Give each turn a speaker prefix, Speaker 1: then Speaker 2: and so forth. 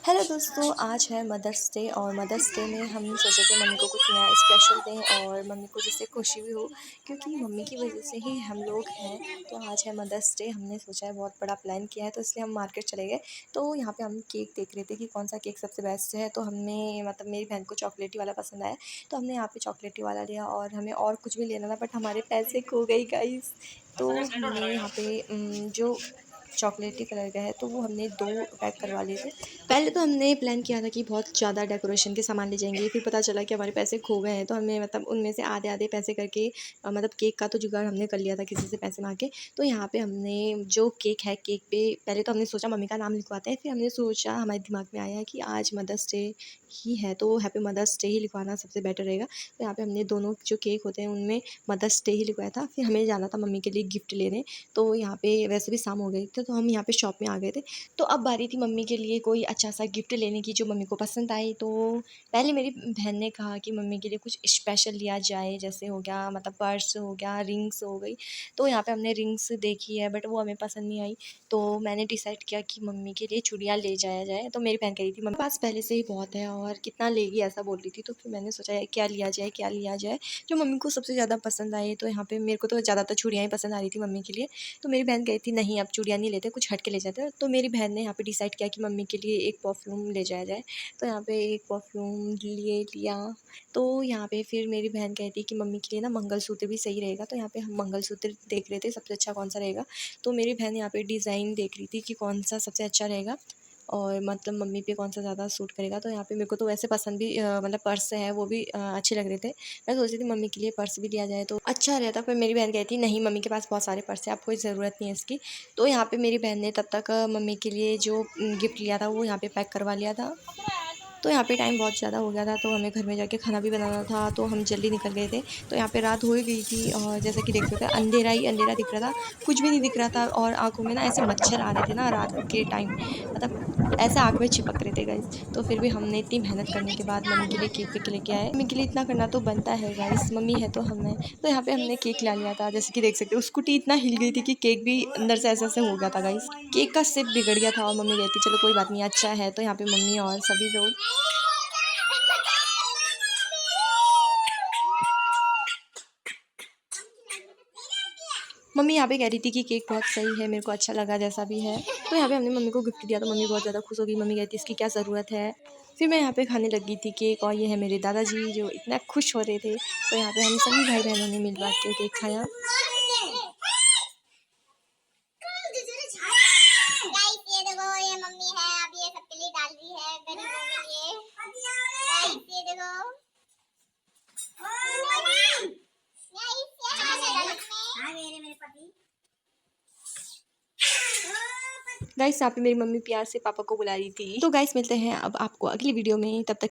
Speaker 1: Hello दोस्तों, आज है मदर्स डे और मदर्स डे में हम सोचे थे मम्मी को कुछ नया स्पेशल दें और मम्मी को जिससे खुशी भी हो, क्योंकि मम्मी की वजह से ही हम लोग हैं। तो आज है मदर्स डे, हमने सोचा है बहुत बड़ा प्लान किया है, तो इसलिए हम मार्केट चले गए। तो यहाँ पे हम केक देख रहे थे कि कौन सा केक सबसे बेस्ट है। तो हमने मतलब मेरी बहन को चॉकलेटी वाला पसंद आया, तो हमने यहाँ पे चॉकलेटी वाला लिया और हमें और कुछ भी लेना था, बट हमारे पैसे खो गए गाइस। तो हमने यहाँ पे जो चॉकलेटी कलर का है, तो वो हमने 2 पैक करवा लिए थे। पहले तो हमने प्लान किया था कि बहुत ज़्यादा डेकोरेशन के सामान ले जाएँगे, फिर पता चला कि हमारे पैसे खो गए हैं, तो हमने मतलब उनमें से आधे-आधे पैसे करके मतलब केक का तो जुगाड़ हमने कर लिया था किसी से पैसे माँग के। तो यहाँ पे हमने जो केक है, केक पे पहले तो हमने सोचा मम्मी का नाम लिखवाते हैं, फिर हमने सोचा हमारे दिमाग में आया कि आज मदर्स डे ही है, तो हैप्पी मदर्स डे ही लिखवाना सबसे बेटर रहेगा। तो यहाँ पे हमने दोनों जो केक होते हैं, उनमें मदर्स डे ही लिखवाया था। फिर हमें जाना था मम्मी के लिए गिफ्ट लेने, तो यहाँ पे वैसे भी शाम हो गई थी, तो हम यहाँ पे शॉप में आ गए थे। तो अब बारी थी मम्मी के लिए कोई अच्छा-सा गिफ्ट लेने की जो मम्मी को पसंद आए। तो पहले मेरी बहन ने कहा कि मम्मी के लिए कुछ स्पेशल लिया जाए, जैसे हो गया मतलब पर्स हो गया, रिंग्स हो गई। तो यहाँ पे हमने रिंग्स देखी है, बट वो हमें पसंद नहीं आई। तो मैंने डिसाइड किया कि मम्मी के लिए चूड़ियाँ ले जाया जाए। तो मेरी बहन कह रही थी मम्मी पास पहले से ही बहुत है और कितना लेगी, ऐसा बोल रही थी। तो फिर मैंने सोचा है क्या लिया जाए, क्या लिया जाए जो मम्मी को सबसे ज़्यादा पसंद आए। तो यहाँ पे मेरे को तो ज़्यादातर चूड़ियाँ ही पसंद आ रही थी मम्मी के लिए। तो मेरी बहन कही थी नहीं, अब चूड़ियाँ नहीं लेते, कुछ हट के ले जाते हैं। तो मेरी बहन ने यहाँ पे डिसाइड किया कि मम्मी के लिए एक परफ्यूम ले जाया जाए। तो यहाँ पे एक परफ्यूम लिया। तो यहाँ पे फिर मेरी बहन कहती है कि मम्मी के लिए ना मंगलसूत्र भी सही रहेगा। तो यहाँ पे हम मंगलसूत्र देख रहे थे सबसे अच्छा कौन सा रहेगा। तो मेरी बहन यहाँ पे डिज़ाइन देख रही थी कि कौन सा सबसे अच्छा रहेगा और मतलब मम्मी पे कौन सा ज़्यादा सूट करेगा। तो यहाँ पे मेरे को तो वैसे पसंद भी मतलब पर्स है वो भी अच्छे लग रहे थे। मैं सोच रही थी मम्मी के लिए पर्स भी लिया जाए तो अच्छा रहता, पर मेरी बहन कहती नहीं, मम्मी के पास बहुत सारे पर्स हैं, अब कोई ज़रूरत नहीं है इसकी। तो यहाँ पे मेरी बहन ने तब तक मम्मी के लिए जो गिफ्ट लिया था वो यहाँ पे पैक करवा लिया था। तो यहाँ पे टाइम बहुत ज़्यादा हो गया था, तो हमें घर में जाके खाना भी बनाना था, तो हम जल्दी निकल गए थे। तो यहाँ पे रात हो ही गई थी और जैसा कि देख सकते हैं अंधेरा ही अंधेरा दिख रहा था, कुछ भी नहीं दिख रहा था और आँखों में ना ऐसे मच्छर आ रहे थे ना रात के टाइम, मतलब ऐसे आँख में चिपक रहे थे गाइस। तो फिर भी हमने इतनी मेहनत करने के बाद मम्मी के लिए केक वेक लेके आए। मम्मी के लिए इतना करना तो बनता है गाइस, मम्मी है तो हम हैं। तो यहाँ पे हमने केक ला लिया था, जैसे कि देख सकते हो स्कूटी इतना हिल गई थी कि केक भी अंदर से ऐसे-ऐसे हो गया था गाइस। केक का शेप बिगड़ गया था और मम्मी कहती चलो कोई बात नहीं, अच्छा है। तो यहाँ पे मम्मी और सभी लोग मम्मी यहाँ पे कह रही थी कि केक बहुत सही है, मेरे को अच्छा लगा जैसा भी है। तो यहाँ पे हमने मम्मी को गिफ्ट दिया, तो मम्मी बहुत ज़्यादा खुश हो गई। मम्मी कहती इसकी क्या ज़रूरत है। फिर मैं यहाँ पे खाने लगी थी केक और ये है मेरे दादाजी जो इतना खुश हो रहे थे। तो यहाँ पे हम सभी भाई बहनों ने मिल बाँट के केक खाया।
Speaker 2: गाइस ये देखो, ये मम्मी है, अब ये सबके लिए डाल रही है गरीबों के लिए। गाइस ये देखो, मेरे पति।
Speaker 1: गाइस यहाँ पे मेरी मम्मी प्यार से पापा को बुला रही थी। तो गाइस मिलते हैं अब आपको अगली वीडियो में, तब तक